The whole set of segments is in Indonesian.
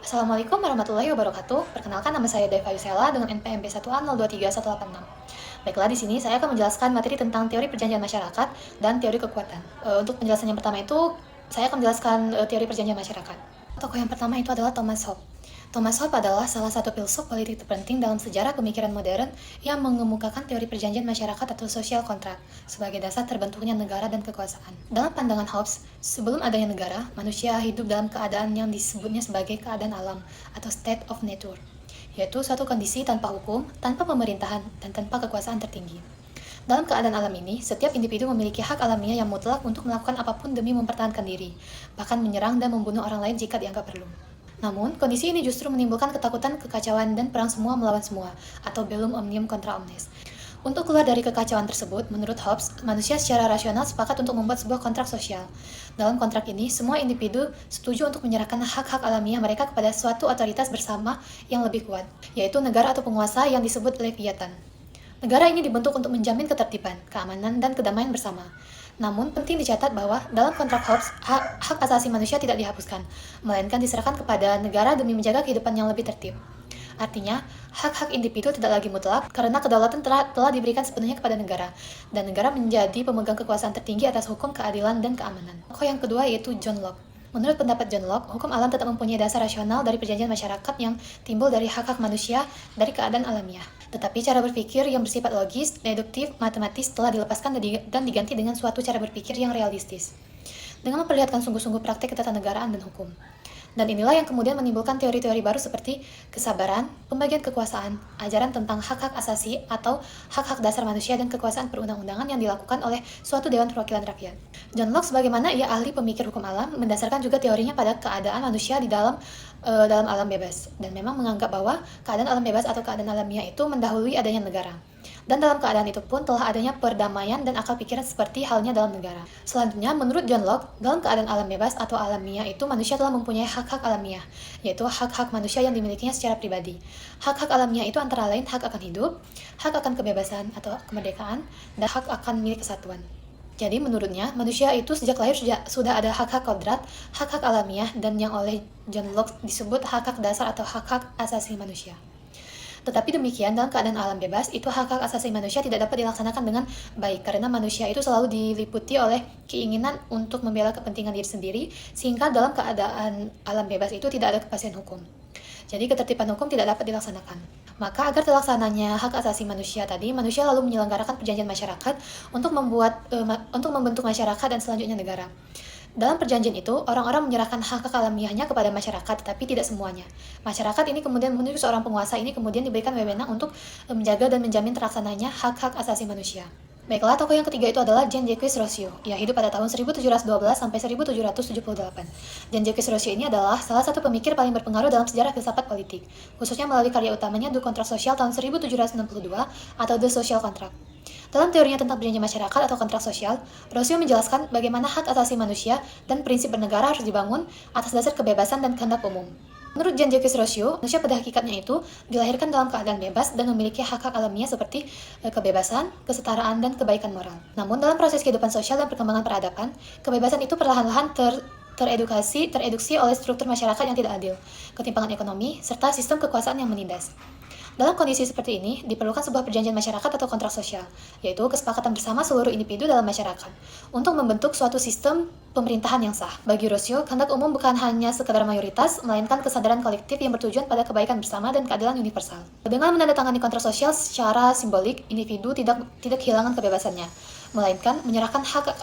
Assalamualaikum warahmatullahi wabarakatuh. Perkenalkan, nama saya Deva Yusela dengan NPM B1A023186. Baiklah, di sini saya akan menjelaskan materi tentang teori perjanjian masyarakat dan teori kekuatan. Untuk penjelasan yang pertama itu, saya akan menjelaskan teori perjanjian masyarakat. Tokoh yang pertama itu adalah Thomas Hobbes. Thomas Hobbes adalah salah satu filsuf politik terpenting dalam sejarah pemikiran modern yang mengemukakan teori perjanjian masyarakat atau social contract sebagai dasar terbentuknya negara dan kekuasaan. Dalam pandangan Hobbes, sebelum adanya negara, manusia hidup dalam keadaan yang disebutnya sebagai keadaan alam atau state of nature, yaitu suatu kondisi tanpa hukum, tanpa pemerintahan, dan tanpa kekuasaan tertinggi. Dalam keadaan alam ini, setiap individu memiliki hak alamiah yang mutlak untuk melakukan apapun demi mempertahankan diri, bahkan menyerang dan membunuh orang lain jika dianggap perlu. Namun, kondisi ini justru menimbulkan ketakutan, kekacauan, dan perang semua melawan semua, atau bellum omnium contra omnes. Untuk keluar dari kekacauan tersebut, menurut Hobbes, manusia secara rasional sepakat untuk membuat sebuah kontrak sosial. Dalam kontrak ini, semua individu setuju untuk menyerahkan hak-hak alamiah mereka kepada suatu otoritas bersama yang lebih kuat, yaitu negara atau penguasa yang disebut Leviathan. Negara ini dibentuk untuk menjamin ketertiban, keamanan, dan kedamaian bersama. Namun, penting dicatat bahwa dalam kontrak Hobbes, hak asasi manusia tidak dihapuskan, melainkan diserahkan kepada negara demi menjaga kehidupan yang lebih tertib. Artinya, hak-hak individu tidak lagi mutlak karena kedaulatan telah diberikan sepenuhnya kepada negara, dan negara menjadi pemegang kekuasaan tertinggi atas hukum, keadilan, dan keamanan. Tokoh yang kedua yaitu John Locke. Menurut pendapat John Locke, hukum alam tetap mempunyai dasar rasional dari perjanjian masyarakat yang timbul dari hak-hak manusia dari keadaan alamiah. Tetapi cara berpikir yang bersifat logis, deduktif, matematis telah dilepaskan dan diganti dengan suatu cara berpikir yang realistis, dengan memperlihatkan sungguh-sungguh praktek ketatanegaraan dan hukum. Dan inilah yang kemudian menimbulkan teori-teori baru seperti kesabaran, pembagian kekuasaan, ajaran tentang hak-hak asasi atau hak-hak dasar manusia dan kekuasaan perundang-undangan yang dilakukan oleh suatu Dewan Perwakilan Rakyat. John Locke sebagaimana ia ahli pemikir hukum alam, mendasarkan juga teorinya pada keadaan manusia di dalam alam bebas, dan memang menganggap bahwa keadaan alam bebas atau keadaan alamiah itu mendahului adanya negara. Dan dalam keadaan itu pun telah adanya perdamaian dan akal pikiran seperti halnya dalam negara. Selanjutnya, menurut John Locke, dalam keadaan alam bebas atau alamiah itu manusia telah mempunyai hak-hak alamiah, yaitu hak-hak manusia yang dimilikinya secara pribadi. Hak-hak alamiah itu antara lain hak akan hidup, hak akan kebebasan atau kemerdekaan, dan hak akan milik kesatuan. Jadi menurutnya, manusia itu sejak lahir sudah ada hak-hak kodrat, hak-hak alamiah, dan yang oleh John Locke disebut hak-hak dasar atau hak-hak asasi manusia. Tetapi demikian, dalam keadaan alam bebas, itu hak-hak asasi manusia tidak dapat dilaksanakan dengan baik, karena manusia itu selalu diliputi oleh keinginan untuk membela kepentingan diri sendiri, sehingga dalam keadaan alam bebas itu tidak ada kepastian hukum. Jadi ketertiban hukum tidak dapat dilaksanakan. Maka agar terlaksananya hak asasi manusia tadi, manusia lalu menyelenggarakan perjanjian masyarakat untuk membentuk masyarakat dan selanjutnya negara. Dalam perjanjian itu, orang-orang menyerahkan hak alamiahnya kepada masyarakat, tetapi tidak semuanya. Masyarakat ini kemudian menunjuk seorang penguasa ini kemudian diberikan wewenang untuk menjaga dan menjamin terlaksananya hak-hak asasi manusia. Baiklah, tokoh yang ketiga itu adalah Jean-Jacques Rousseau. Ia hidup pada tahun 1712 sampai 1778. Jean-Jacques Rousseau ini adalah salah satu pemikir paling berpengaruh dalam sejarah filsafat politik, khususnya melalui karya utamanya Du Contrat Social tahun 1762 atau The Social Contract. Dalam teorinya tentang perjanjian masyarakat atau kontrak sosial, Rousseau menjelaskan bagaimana hak asasi manusia dan prinsip bernegara harus dibangun atas dasar kebebasan dan kehendak umum. Menurut Jean-Jacques Rousseau, manusia pada hakikatnya itu dilahirkan dalam keadaan bebas dan memiliki hak-hak alamiah seperti kebebasan, kesetaraan, dan kebaikan moral. Namun dalam proses kehidupan sosial dan perkembangan peradaban, kebebasan itu perlahan-lahan tereduksi oleh struktur masyarakat yang tidak adil, ketimpangan ekonomi, serta sistem kekuasaan yang menindas. Dalam kondisi seperti ini, diperlukan sebuah perjanjian masyarakat atau kontrak sosial, yaitu kesepakatan bersama seluruh individu dalam masyarakat, untuk membentuk suatu sistem pemerintahan yang sah. Bagi Rousseau, kehendak umum bukan hanya sekadar mayoritas, melainkan kesadaran kolektif yang bertujuan pada kebaikan bersama dan keadilan universal. Dengan menandatangani kontrak sosial secara simbolik, individu tidak kehilangan kebebasannya, melainkan menyerahkan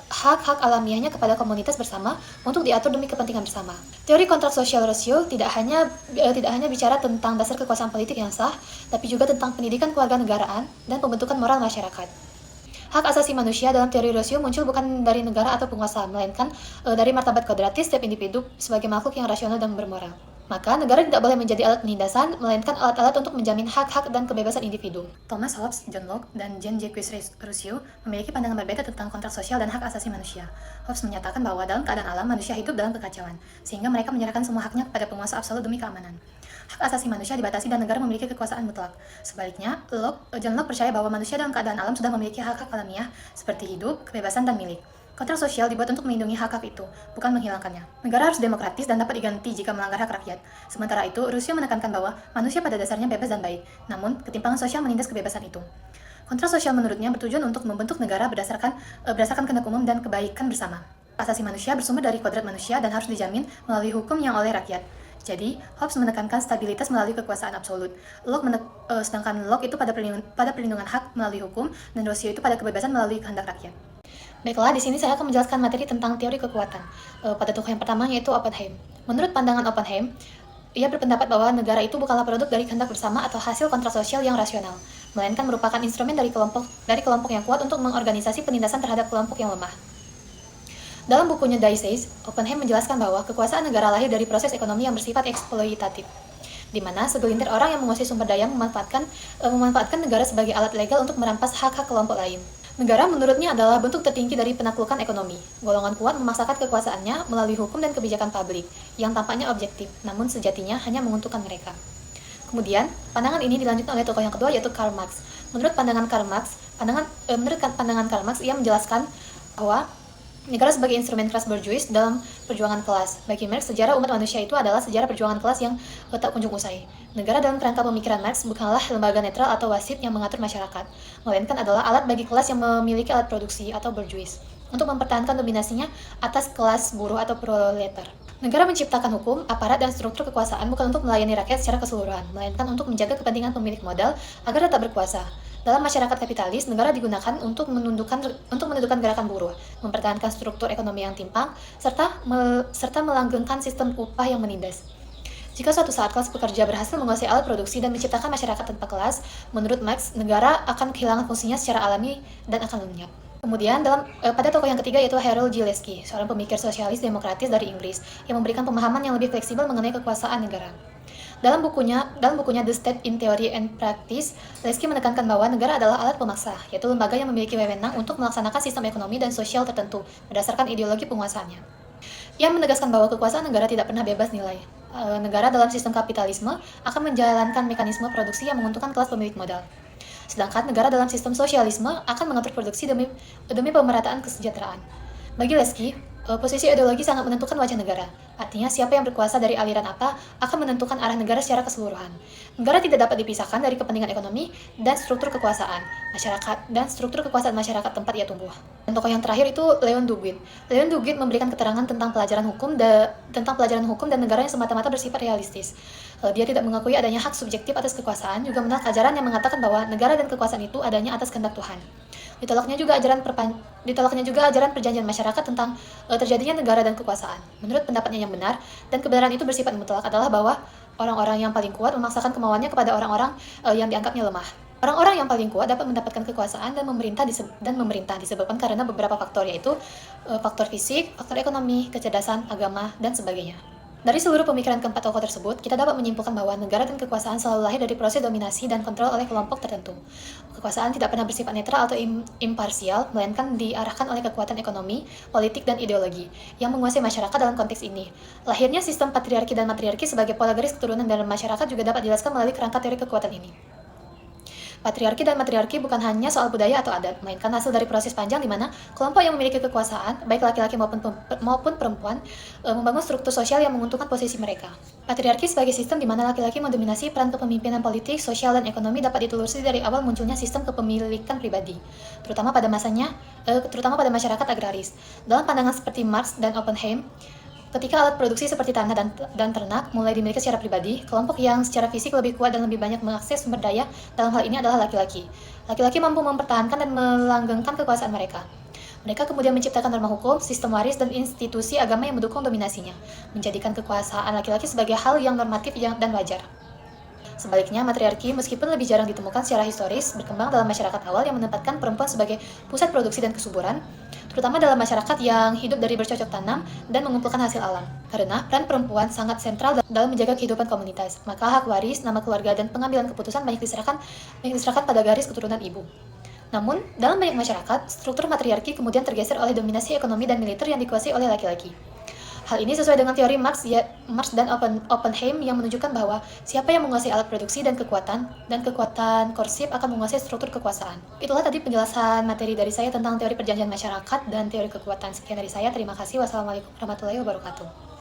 hak-hak alamiahnya kepada komunitas bersama untuk diatur demi kepentingan bersama. Teori kontrak sosial Rousseau tidak hanya bicara tentang dasar kekuasaan politik yang sah, tapi juga tentang pendidikan kewarganegaraan dan pembentukan moral masyarakat. Hak asasi manusia dalam teori Rousseau muncul bukan dari negara atau penguasa, melainkan dari martabat kodratis setiap individu sebagai makhluk yang rasional dan bermoral. Maka negara tidak boleh menjadi alat penindasan, melainkan alat-alat untuk menjamin hak-hak dan kebebasan individu. Thomas Hobbes, John Locke, dan Jean-Jacques Rousseau memiliki pandangan berbeda tentang kontrak sosial dan hak asasi manusia. Hobbes menyatakan bahwa dalam keadaan alam manusia hidup dalam kekacauan, sehingga mereka menyerahkan semua haknya kepada penguasa absolut demi keamanan. Hak asasi manusia dibatasi dan negara memiliki kekuasaan mutlak. Sebaliknya, John Locke percaya bahwa manusia dalam keadaan alam sudah memiliki hak-hak alamiah seperti hidup, kebebasan, dan milik. Kontrak sosial dibuat untuk melindungi hak-hak itu, bukan menghilangkannya. Negara harus demokratis dan dapat diganti jika melanggar hak rakyat. Sementara itu, Rusia menekankan bahwa manusia pada dasarnya bebas dan baik, namun ketimpangan sosial menindas kebebasan itu. Kontrak sosial menurutnya bertujuan untuk membentuk negara berdasarkan kehendak umum dan kebaikan bersama. Hak asasi manusia bersumber dari kodrat manusia dan harus dijamin melalui hukum yang oleh rakyat. Jadi, Hobbes menekankan stabilitas melalui kekuasaan absolut. Sedangkan Locke itu pada perlindungan hak melalui hukum, dan Rousseau itu pada kebebasan melalui kehendak rakyat. Baiklah, di sini saya akan menjelaskan materi tentang teori kekuatan. Pada tokoh yang pertama yaitu Oppenheim. Menurut pandangan Oppenheim, ia berpendapat bahwa negara itu bukanlah produk dari kehendak bersama atau hasil kontrak sosial yang rasional, melainkan merupakan instrumen dari kelompok yang kuat untuk mengorganisasi penindasan terhadap kelompok yang lemah. Dalam bukunya Die Says, Oppenheim menjelaskan bahwa kekuasaan negara lahir dari proses ekonomi yang bersifat eksploitatif, di mana segelintir orang yang menguasai sumber daya memanfaatkan negara sebagai alat legal untuk merampas hak-hak kelompok lain. Negara menurutnya adalah bentuk tertinggi dari penaklukan ekonomi. Golongan kuat memaksakan kekuasaannya melalui hukum dan kebijakan publik, yang tampaknya objektif, namun sejatinya hanya menguntungkan mereka. Kemudian, pandangan ini dilanjutkan oleh tokoh yang kedua yaitu Karl Marx. Menurut pandangan Karl Marx, ia menjelaskan bahwa negara sebagai instrumen kelas borjuis dalam perjuangan kelas. Bagi Marx, sejarah umat manusia itu adalah sejarah perjuangan kelas yang tak kunjung usai. Negara dalam kerangka pemikiran Marx bukanlah lembaga netral atau wasit yang mengatur masyarakat, melainkan adalah alat bagi kelas yang memiliki alat produksi atau borjuis untuk mempertahankan dominasinya atas kelas buruh atau proletar. Negara menciptakan hukum, aparat, dan struktur kekuasaan bukan untuk melayani rakyat secara keseluruhan, melainkan untuk menjaga kepentingan pemilik modal agar tetap berkuasa. Dalam masyarakat kapitalis, negara digunakan untuk menundukkan gerakan buruh, mempertahankan struktur ekonomi yang timpang, serta melanggengkan sistem upah yang menindas. Jika suatu saat kelas pekerja berhasil menguasai alat produksi dan menciptakan masyarakat tanpa kelas, menurut Marx, negara akan kehilangan fungsinya secara alami dan akan lenyap. Kemudian, pada tokoh yang ketiga yaitu Harold Gillespie, seorang pemikir sosialis demokratis dari Inggris, yang memberikan pemahaman yang lebih fleksibel mengenai kekuasaan negara. Dalam bukunya The State in Theory and Practice, Gillespie menekankan bahwa negara adalah alat pemaksa, yaitu lembaga yang memiliki wewenang untuk melaksanakan sistem ekonomi dan sosial tertentu berdasarkan ideologi penguasaannya. Ia menegaskan bahwa kekuasaan negara tidak pernah bebas nilai. Negara dalam sistem kapitalisme akan menjalankan mekanisme produksi yang menguntungkan kelas pemilik modal. Sedangkan negara dalam sistem sosialisme akan mengatur produksi demi pemerataan kesejahteraan. Bagi Gillespie, posisi ideologi sangat menentukan wajah negara. Artinya, siapa yang berkuasa dari aliran apa akan menentukan arah negara secara keseluruhan. Negara tidak dapat dipisahkan dari kepentingan ekonomi dan struktur kekuasaan masyarakat tempat ia tumbuh. Dan tokoh yang terakhir itu Leon Duguid. Leon Duguid memberikan keterangan tentang pelajaran hukum dan negara yang semata-mata bersifat realistis. Dia tidak mengakui adanya hak subjektif atas kekuasaan, juga menolak ajaran yang mengatakan bahwa negara dan kekuasaan itu adanya atas kehendak Tuhan. Ditolaknya juga ajaran perjanjian masyarakat tentang terjadinya negara dan kekuasaan. Menurut pendapatnya yang benar, dan kebenaran itu bersifat mutlak adalah bahwa orang-orang yang paling kuat memaksakan kemauannya kepada orang-orang yang dianggapnya lemah. Orang-orang yang paling kuat dapat mendapatkan kekuasaan dan memerintah disebabkan karena beberapa faktor, yaitu faktor fisik, faktor ekonomi, kecerdasan, agama, dan sebagainya. Dari seluruh pemikiran keempat tokoh tersebut, kita dapat menyimpulkan bahwa negara dan kekuasaan selalu lahir dari proses dominasi dan kontrol oleh kelompok tertentu. Kekuasaan tidak pernah bersifat netral atau imparsial, melainkan diarahkan oleh kekuatan ekonomi, politik, dan ideologi yang menguasai masyarakat dalam konteks ini. Lahirnya sistem patriarki dan matriarki sebagai pola garis keturunan dalam masyarakat juga dapat dijelaskan melalui kerangka teori kekuatan ini. Patriarki dan matriarki bukan hanya soal budaya atau adat, melainkan hasil dari proses panjang di mana kelompok yang memiliki kekuasaan, baik laki-laki maupun perempuan, membangun struktur sosial yang menguntungkan posisi mereka. Patriarki sebagai sistem di mana laki-laki mendominasi peran kepemimpinan politik, sosial, dan ekonomi dapat ditelusuri dari awal munculnya sistem kepemilikan pribadi, terutama pada masyarakat agraris. Dalam pandangan seperti Marx dan Oppenheim, ketika alat produksi seperti tanah dan ternak mulai dimiliki secara pribadi, kelompok yang secara fisik lebih kuat dan lebih banyak mengakses sumber daya dalam hal ini adalah laki-laki. Laki-laki mampu mempertahankan dan melanggengkan kekuasaan mereka. Mereka kemudian menciptakan norma hukum, sistem waris, dan institusi agama yang mendukung dominasinya, menjadikan kekuasaan laki-laki sebagai hal yang normatif dan wajar. Sebaliknya, matriarki meskipun lebih jarang ditemukan secara historis, berkembang dalam masyarakat awal yang menempatkan perempuan sebagai pusat produksi dan kesuburan, terutama dalam masyarakat yang hidup dari bercocok tanam dan mengumpulkan hasil alam. Karena peran perempuan sangat sentral dalam menjaga kehidupan komunitas, maka hak waris, nama keluarga, dan pengambilan keputusan banyak diserahkan pada garis keturunan ibu. Namun, dalam banyak masyarakat, struktur matriarki kemudian tergeser oleh dominasi ekonomi dan militer yang dikuasai oleh laki-laki. Hal ini sesuai dengan teori Marx dan Oppenheim yang menunjukkan bahwa siapa yang menguasai alat produksi dan kekuatan korsif akan menguasai struktur kekuasaan. Itulah tadi penjelasan materi dari saya tentang teori perjanjian masyarakat dan teori kekuatan. Sekian dari saya, terima kasih. Wassalamualaikum warahmatullahi wabarakatuh.